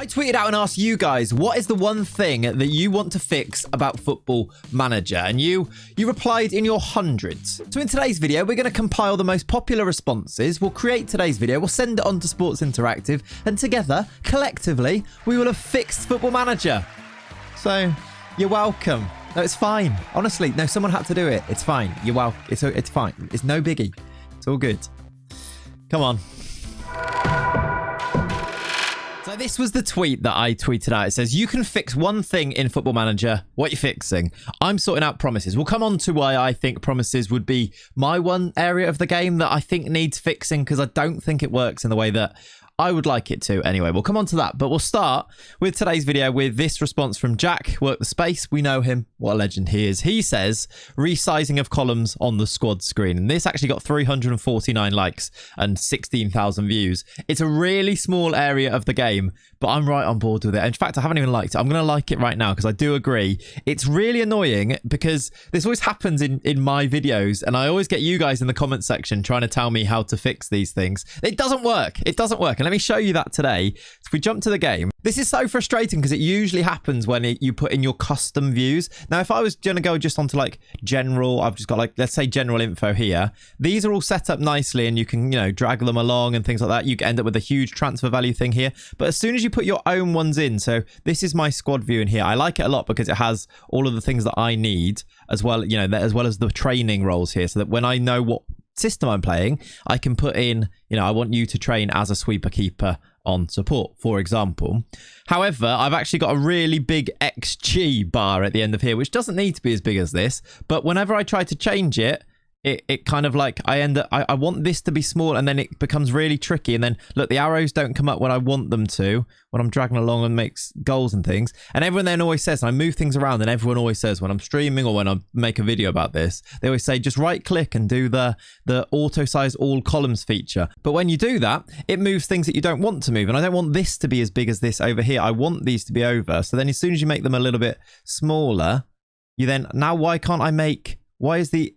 I tweeted out and asked you guys, what is the one thing that you want to fix about Football Manager? And you replied in your hundreds. So in today's video, we're going to compile the most popular responses. We'll create today's video. We'll send it on to Sports Interactive. And together, collectively, we will have fixed Football Manager. So you're welcome. No, it's fine. Honestly, no, someone had to do it. It's fine. You're welcome. It's fine. It's no biggie. It's all good. Come on. So this was the tweet that I tweeted out. It says, you can fix one thing in Football Manager. What are you fixing? I'm sorting out promises. We'll come on to why I think promises would be my one area of the game that I think needs fixing, because I don't think it works in the way that I would like it to. Anyway, we'll come on to that. But we'll start with today's video with this response from Jack. Work the space. We know him. What a legend he is. He says, resizing of columns on the squad screen. And this actually got 349 likes and 16,000 views. It's a really small area of the game, but I'm right on board with it. In fact, I haven't even liked it. I'm going to like it right now because I do agree. It's really annoying because this always happens in my videos. And I always get you guys in the comment section trying to tell me how to fix these things. It doesn't work. It doesn't work. And let me show you that today. If we jump to the game, this is so frustrating because it usually happens when you put in your custom views. Now, if I was going to go just onto like general, I've just got like, let's say general info here. These are all set up nicely and you can, you know, drag them along and things like that. You end up with a huge transfer value thing here. But as soon as you put your own ones in, so this is my squad view in here. I like it a lot because it has all of the things that I need as well, you know, as well as the training roles here, so that when I know what system I'm playing, I can put in, you know, I want you to train as a sweeper keeper on support, for example. However, I've actually got a really big XG bar at the end of here, which doesn't need to be as big as this. But whenever I try to change it, it kind of like I want this to be small, and then it becomes really tricky. And then look, the arrows don't come up when I want them to, when I'm dragging along and makes goals and things. And everyone then always says, and I move things around, and everyone always says when I'm streaming or when I make a video about this, they always say just right click and do the auto size all columns feature. But when you do that, it moves things that you don't want to move. And I don't want this to be as big as this over here. I want these to be over. So then as soon as you make them a little bit smaller, you then, now why can't I make, why is the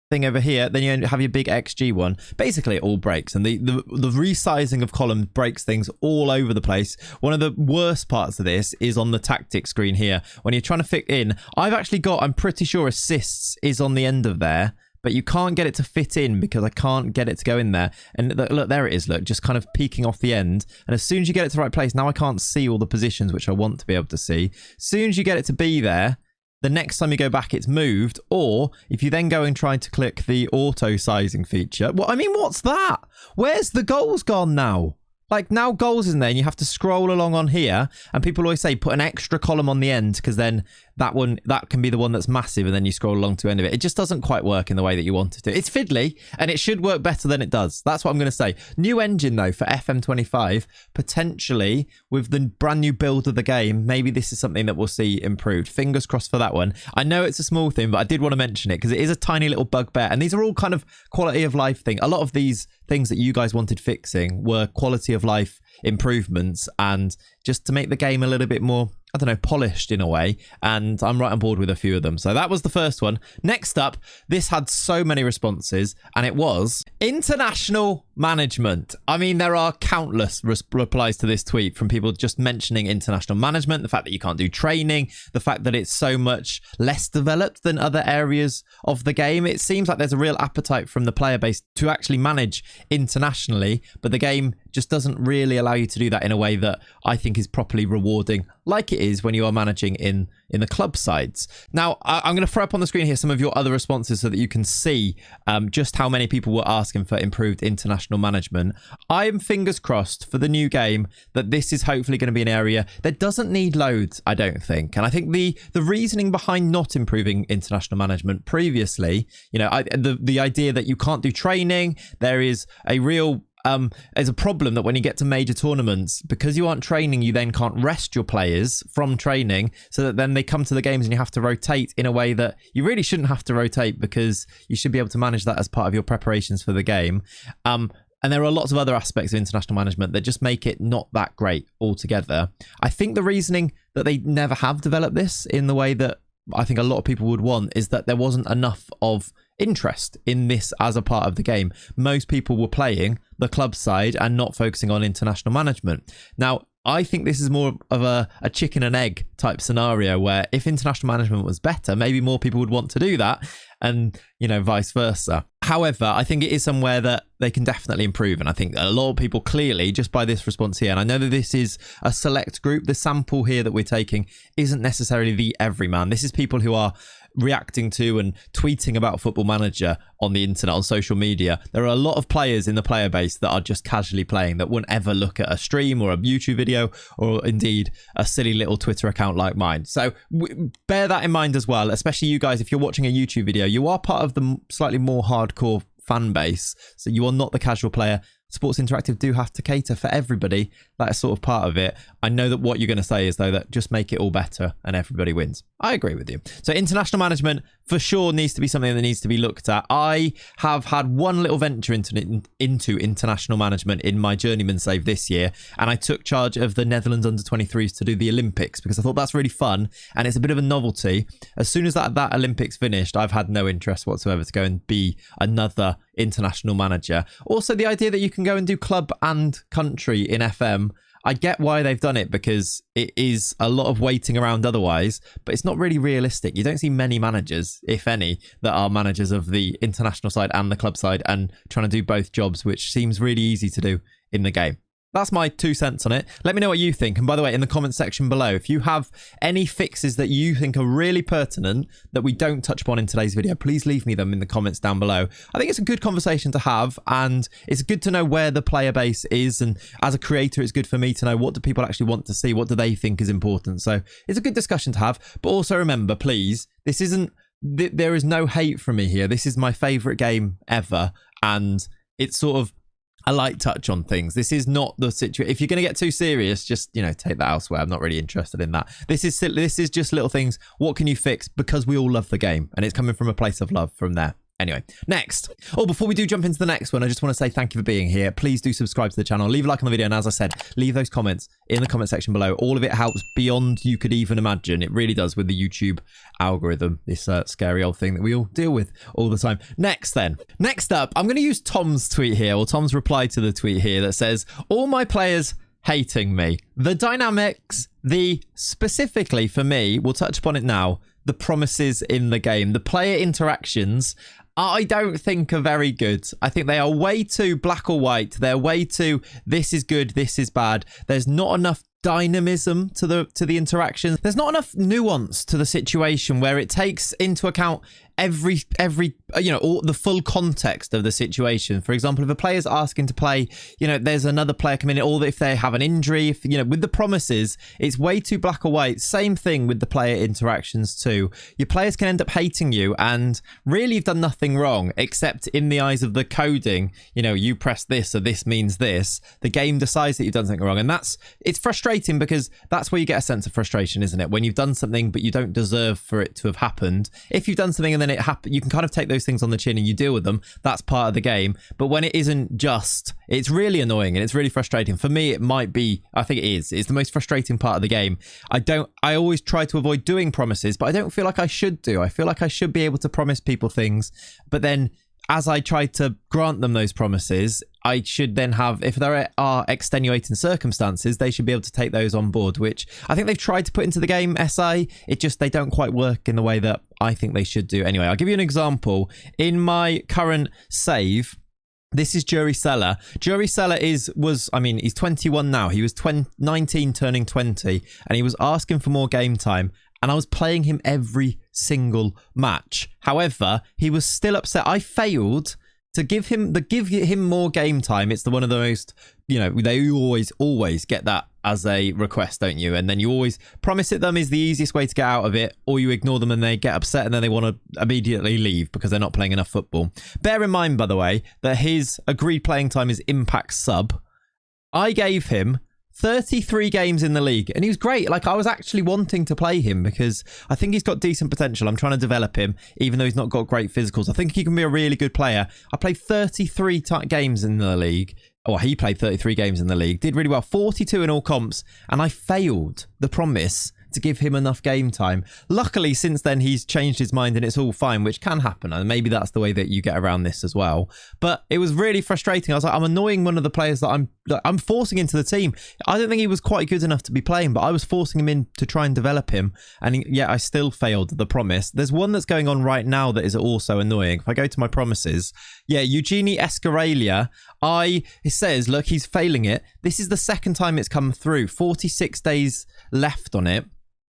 thing over here, then you have your big XG one. Basically it all breaks, and the resizing of columns breaks things all over the place. One of the worst parts of this is on the tactics screen here when you're trying to fit in. I've actually got, I'm pretty sure assists is on the end of there, but you can't get it to fit in because I can't get it to go in there. And look, there it is, look, just kind of peeking off the end. And as soon as you get it to the right place, now I can't see all the positions which I want to be able to see. As soon as you get it to be there, the next time you go back, it's moved. Or if you then go and try to click the auto sizing feature. Well, I mean, what's that? Where's the goals gone now? Like, now goals isn't there, and you have to scroll along on here. And people always say put an extra column on the end, because then that can be the one that's massive, and then you scroll along to the end of it. It just doesn't quite work in the way that you want it to. It's fiddly, and it should work better than it does. That's what I'm going to say. New engine, though, for FM25, potentially with the brand new build of the game, maybe this is something that we'll see improved. Fingers crossed for that one. I know it's a small thing, but I did want to mention it because it is a tiny little bugbear, and these are all kind of quality of life thing. A lot of these things that you guys wanted fixing were quality of life improvements, and just to make the game a little bit more, I don't know, polished in a way. And I'm right on board with a few of them. So that was the first one. Next up, this had so many responses, and it was international management. I mean, there are countless replies to this tweet from people just mentioning international management, the fact that you can't do training, the fact that it's so much less developed than other areas of the game. It seems like there's a real appetite from the player base to actually manage internationally, but the game just doesn't really allow you to do that in a way that I think is properly rewarding, like it is when you are managing in the club sides. Now, I'm going to throw up on the screen here some of your other responses so that you can see just how many people were asking for improved international management. I am fingers crossed for the new game that this is hopefully going to be an area that doesn't need loads, I don't think. And I think the reasoning behind not improving international management previously, you know, the idea that you can't do training, there is a real there's a problem that when you get to major tournaments, because you aren't training, you then can't rest your players from training, so that then they come to the games and you have to rotate in a way that you really shouldn't have to rotate, because you should be able to manage that as part of your preparations for the game. And there are lots of other aspects of international management that just make it not that great altogether. I think the reasoning that they never have developed this in the way that I think a lot of people would want is that there wasn't enough of interest in this as a part of the game. Most people were playing the club side and not focusing on international management. Now, I think this is more of a chicken and egg type scenario where if international management was better, maybe more people would want to do that, and, you know, vice versa. However, I think it is somewhere that they can definitely improve. And I think a lot of people clearly, just by this response here, and I know that this is a select group, the sample here that we're taking isn't necessarily the everyman. This is people who are reacting to and tweeting about Football Manager on the internet, on social media. There are a lot of players in the player base that are just casually playing, that wouldn't ever look at a stream or a YouTube video or indeed a silly little Twitter account like mine. So bear that in mind as well, especially you guys. If you're watching a YouTube video, you are part of the slightly more hardcore fan base, so you are not the casual player. Sports Interactive do have to cater for everybody. That is sort of part of it. I know that what you're going to say is, though, that just make it all better and everybody wins. I agree with you. So international management for sure needs to be something that needs to be looked at. I have had one little venture into international management in my journeyman save this year, and I took charge of the Netherlands under-23s to do the Olympics because I thought that's really fun and it's a bit of a novelty. As soon as that Olympics finished, I've had no interest whatsoever to go and be another international manager. Also, the idea that you can go and do club and country in FM, I get why they've done it because it is a lot of waiting around otherwise, but it's not really realistic. You don't see many managers, if any, that are managers of the international side and the club side and trying to do both jobs, which seems really easy to do in the game. That's my 2 cents on it. Let me know what you think. And by the way, in the comment section below, if you have any fixes that you think are really pertinent that we don't touch upon in today's video, please leave me them in the comments down below. I think it's a good conversation to have, and it's good to know where the player base is. And as a creator, it's good for me to know, what do people actually want to see? What do they think is important? So it's a good discussion to have. But also remember, please, this isn't, there is no hate from me here. This is my favorite game ever. And it's sort of a light touch on things. This is not the situation. If you're going to get too serious, just, you know, take that elsewhere. I'm not really interested in that. This is just little things. What can you fix? Because we all love the game, and it's coming from a place of love from there. Anyway, next. Oh, before we do jump into the next one, I just want to say thank you for being here. Please do subscribe to the channel. Leave a like on the video. And as I said, leave those comments in the comment section below. All of it helps beyond you could even imagine. It really does with the YouTube algorithm. This scary old thing that we all deal with all the time. Next then. Next up, I'm going to use Tom's tweet here, or Tom's reply to the tweet here that says, all my players hating me. The dynamics, specifically for me, we'll touch upon it now, the promises in the game, the player interactions, I don't think are very good. I think they are way too black or white. They're way too, this is good, this is bad. There's not enough dynamism to the interactions. There's not enough nuance to the situation where it takes into account every you know, all the full context of the situation. For example, if a player's asking to play, you know, there's another player coming in, or if they have an injury, if, you know, with the promises, it's way too black or white. Same thing with the player interactions too. Your players can end up hating you, and really you've done nothing wrong, except in the eyes of the coding, you know, you press this, so this means this. The game decides that you've done something wrong, and it's frustrating because that's where you get a sense of frustration, isn't it? When you've done something but you don't deserve for it to have happened. If you've done something and then it happened, you can kind of take those things on the chin and you deal with them. That's part of the game. But when it isn't just, it's really annoying and it's really frustrating. For me, it might be, I think it is. It's the most frustrating part of the game. I always try to avoid doing promises, but I don't feel like I should do. I feel like I should be able to promise people things, but then as I try to grant them those promises, I should then have, if there are extenuating circumstances, they should be able to take those on board, which I think they've tried to put into the game, SA. They don't quite work in the way that I think they should do. Anyway, I'll give you an example. In my current save, this is Jury Seller. Jury Seller he's 21 now. He was 19 turning 20, and he was asking for more game time. And I was playing him every single match. However, he was still upset. I failed to give him more game time. It's one of the most, you know, they always get that as a request, don't you? And then you always promise it them is the easiest way to get out of it, or you ignore them and they get upset and then they want to immediately leave because they're not playing enough football. Bear in mind, by the way, that his agreed playing time is impact sub. I gave him 33 games in the league, and he was great. Like, I was actually wanting to play him because I think he's got decent potential. I'm trying to develop him, even though he's not got great physicals. I think he can be a really good player. I played 33 games in the league. Oh, he played 33 games in the league, did really well, 42 in all comps, and I failed the promise to give him enough game time. Luckily, since then, he's changed his mind and it's all fine, which can happen. And maybe that's the way that you get around this as well. But it was really frustrating. I was like, I'm annoying one of the players that I'm forcing into the team. I don't think he was quite good enough to be playing, but I was forcing him in to try and develop him. And yet I still failed the promise. There's one that's going on right now that is also annoying. If I go to my promises, yeah, Eugenie Escaralia, it says, look, he's failing it. This is the second time it's come through. 46 days left on it.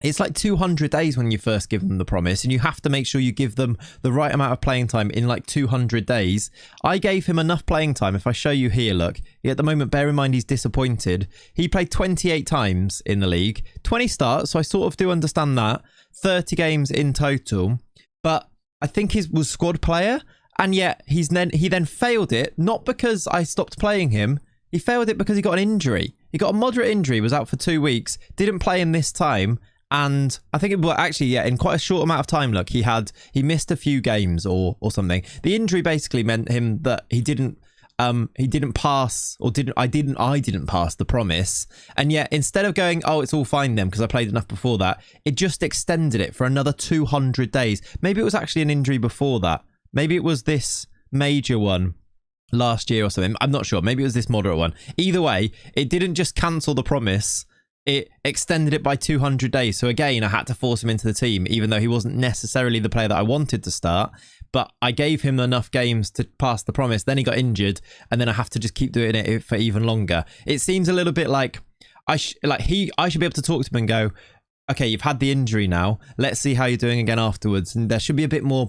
It's like 200 days when you first give them the promise, and you have to make sure you give them the right amount of playing time in like 200 days. I gave him enough playing time. If I show you here, look, at the moment, bear in mind he's disappointed. He played 28 times in the league, 20 starts, so I sort of do understand that. 30 games in total, but I think he was squad player, and yet he then failed it, not because I stopped playing him. He failed it because he got an injury. He got a moderate injury, was out for 2 weeks, didn't play in this time. And I think in quite a short amount of time, look, he missed a few games or something. The injury basically meant him that he didn't pass I didn't pass the promise. And yet instead of going, oh, it's all fine then because I played enough before that, it just extended it for another 200 days. Maybe it was actually an injury before that. Maybe it was this major one last year or something. I'm not sure. Maybe it was this moderate one. Either way, it didn't just cancel the promise. It extended it by 200 days. So again, I had to force him into the team, even though he wasn't necessarily the player that I wanted to start. But I gave him enough games to pass the promise. Then he got injured, and then I have to just keep doing it for even longer. It seems a little bit like I should be able to talk to him and go, okay, you've had the injury now. Let's see how you're doing again afterwards. And there should be a bit more,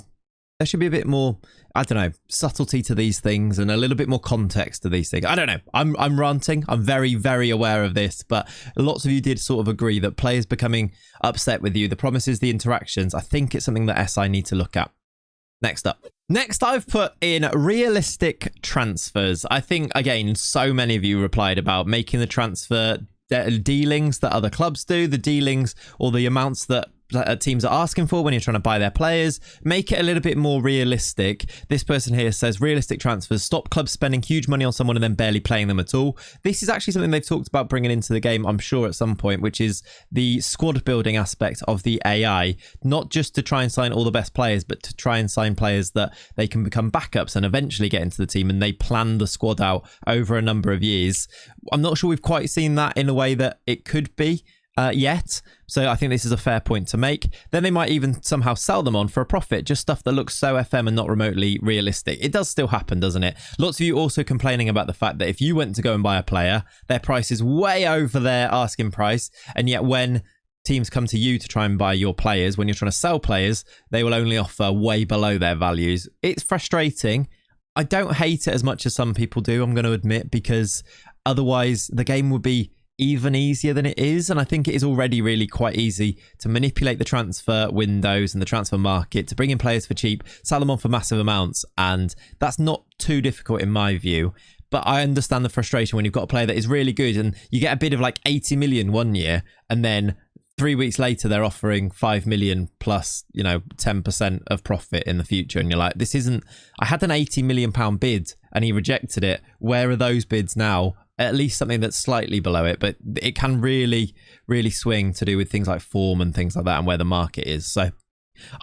I don't know, subtlety to these things and a little bit more context to these things. I don't know. I'm ranting. I'm very, very aware of this, but lots of you did sort of agree that players becoming upset with you, the promises, the interactions, I think it's something that SI need to look at. Next up. Next, I've put in realistic transfers. I think, again, so many of you replied about making the transfer dealings that other clubs do, the dealings or the amounts that teams are asking for when you're trying to buy their players. Make it a little bit more realistic. This person here says realistic transfers, stop clubs spending huge money on someone and then barely playing them at all. This is actually something they've talked about bringing into the game, I'm sure, at some point, which is the squad building aspect of the AI. Not just to try and sign all the best players, but to try and sign players that they can become backups and eventually get into the team, and they plan the squad out over a number of years. I'm not sure we've quite seen that in a way that it could be yet. So I think this is a fair point to make. Then they might even somehow sell them on for a profit, just stuff that looks so FM and not remotely realistic. It does still happen, doesn't it? Lots of you also complaining about the fact that if you went to go and buy a player, their price is way over their asking price, and yet when teams come to you to try and buy your players, when you're trying to sell players, they will only offer way below their values. It's frustrating. I don't hate it as much as some people do, I'm going to admit, because otherwise the game would be even easier than it is. And I think it is already really quite easy to manipulate the transfer windows and the transfer market to bring in players for cheap, sell them on for massive amounts. And that's not too difficult in my view. But I understand the frustration when you've got a player that is really good and you get a bid of like 80 million one year, and then 3 weeks later they're offering 5 million plus, 10% of profit in the future. And you're like, this isn't, I had an 80 million pound bid and he rejected it. Where are those bids now? At least something that's slightly below it, but it can really, really swing to do with things like form and things like that and where the market is. So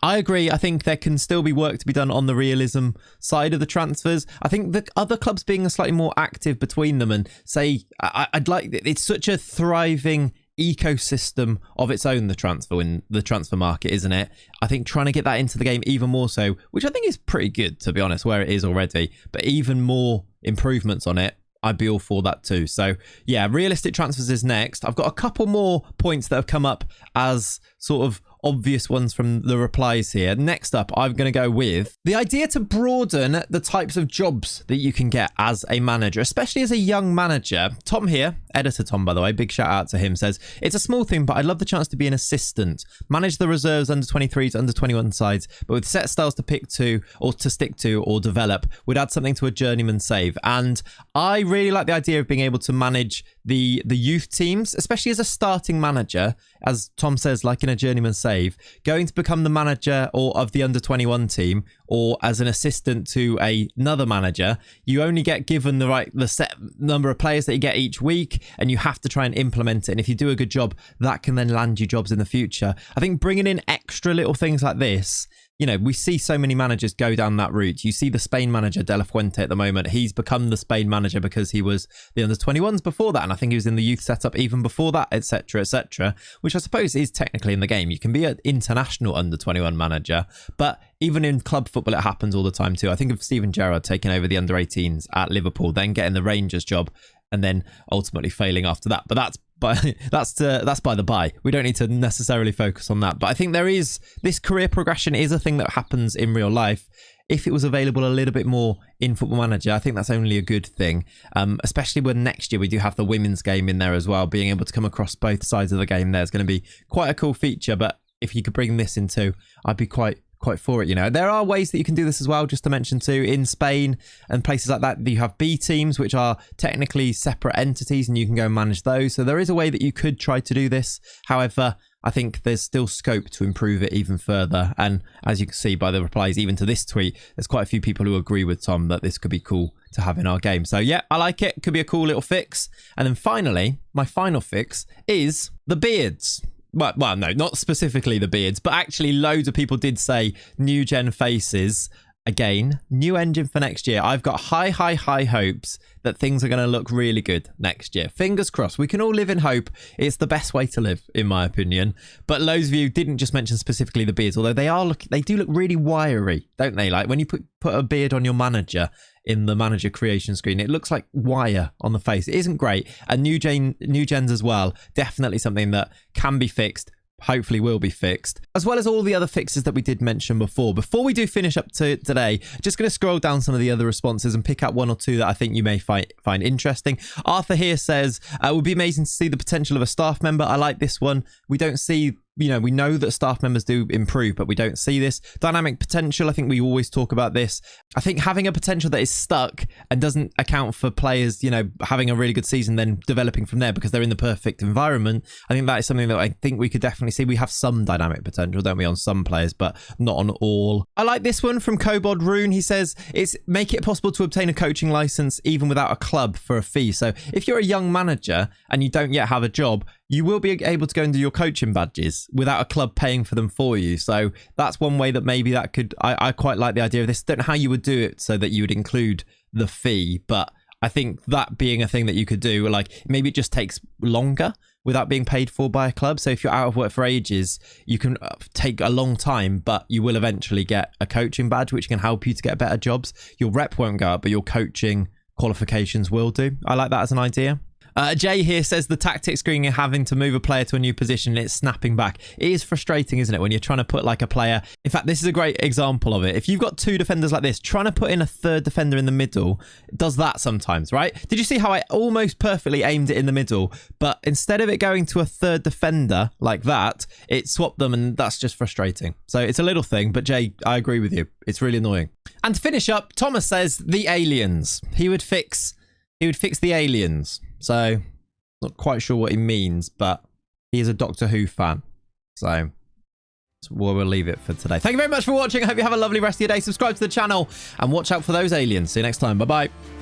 I agree. I think there can still be work to be done on the realism side of the transfers. I think the other clubs being slightly more active between them and say, I'd like, it's such a thriving ecosystem of its own, the transfer market, isn't it? I think trying to get that into the game even more so, which I think is pretty good, to be honest, where it is already, but even more improvements on it, I'd be all for that too. So yeah, realistic transfers is next. I've got a couple more points that have come up as sort of obvious ones from the replies here. Next up, I'm going to go with the idea to broaden the types of jobs that you can get as a manager, especially as a young manager. Tom here, editor Tom, by the way, big shout out to him, says, it's a small thing, but I'd love the chance to be an assistant, manage the reserves, under 23s, under 21 sides, but with set styles to pick to or to stick to or develop, would add something to a journeyman save. And I really like the idea of being able to manage the youth teams, especially as a starting manager, as Tom says, like in a journeyman save. save, going to become the manager or of the under-21 team, or as an assistant to another manager, you only get given the set number of players that you get each week, and you have to try and implement it. And if you do a good job, that can then land you jobs in the future. I think bringing in extra little things like this, you know, we see so many managers go down that route. You see the Spain manager, De La Fuente, at the moment. He's become the Spain manager because he was the under-21s before that. And I think he was in the youth setup even before that, etc., which I suppose is technically in the game. You can be an international under-21 manager, but even in club football, it happens all the time too. I think of Steven Gerrard taking over the under-18s at Liverpool, then getting the Rangers job, and then ultimately failing after that. But that's by the by. We don't need to necessarily focus on that. But I think this career progression is a thing that happens in real life. If it was available a little bit more in Football Manager, I think that's only a good thing, especially when next year we do have the women's game in there as well. Being able to come across both sides of the game there is going to be quite a cool feature. But if you could bring this into, I'd be quite for it. You know, there are ways that you can do this as well, just to mention too. In Spain and places like that, you have B teams, which are technically separate entities, and you can go and manage those. So there is a way that you could try to do this. However, I think there's still scope to improve it even further. And as you can see by the replies even to this tweet, there's quite a few people who agree with Tom that this could be cool to have in our game. So yeah, I like it. Could be a cool little fix. And then finally, my final fix is the beards. Well, no, not specifically the beards, but actually loads of people did say new gen faces. Again, new engine for next year. I've got high hopes that things are going to look really good next year. Fingers crossed. We can all live in hope. It's the best way to live, in my opinion. But loads of you didn't just mention specifically the beards, although they do look really wiry, don't they? Like when you put a beard on your manager in the manager creation screen, it looks like wire on the face. It isn't great. And new gens as well, definitely something that can be fixed. Hopefully will be fixed, as well as all the other fixes that we did mention before. Before we do finish up to today, just going to scroll down some of the other responses and pick out one or two that I think you may find interesting. Arthur here says, it would be amazing to see the potential of a staff member. I like this one. We don't see, we know that staff members do improve, but we don't see this. Dynamic potential, I think we always talk about this. I think having a potential that is stuck and doesn't account for players, having a really good season, then developing from there because they're in the perfect environment. I think that is something that I think we could definitely see. We have some dynamic potential, don't we, on some players, but not on all. I like this one from Kobod Rune. He says, it's make it possible to obtain a coaching license even without a club for a fee. So if you're a young manager and you don't yet have a job, you will be able to go and do your coaching badges without a club paying for them for you. So that's one way that maybe that could, I quite like the idea of this. Don't know how you would do it so that you would include the fee, but I think that being a thing that you could do, like maybe it just takes longer without being paid for by a club. So if you're out of work for ages, you can take a long time, but you will eventually get a coaching badge, which can help you to get better jobs. Your rep won't go up, but your coaching qualifications will do. I like that as an idea. Jay here says the tactic screen you're having to move a player to a new position and it's snapping back. It is frustrating, isn't it, when you're trying to put like a player. In fact, this is a great example of it. If you've got two defenders like this, trying to put in a third defender in the middle, it does that sometimes, right? Did you see how I almost perfectly aimed it in the middle, but instead of it going to a third defender like that, it swapped them, and that's just frustrating. So it's a little thing, but Jay, I agree with you. It's really annoying. And to finish up, Thomas says the aliens. He would fix the aliens. So, not quite sure what he means, but he is a Doctor Who fan. So, that's where we'll leave it for today. Thank you very much for watching. I hope you have a lovely rest of your day. Subscribe to the channel and watch out for those aliens. See you next time. Bye-bye.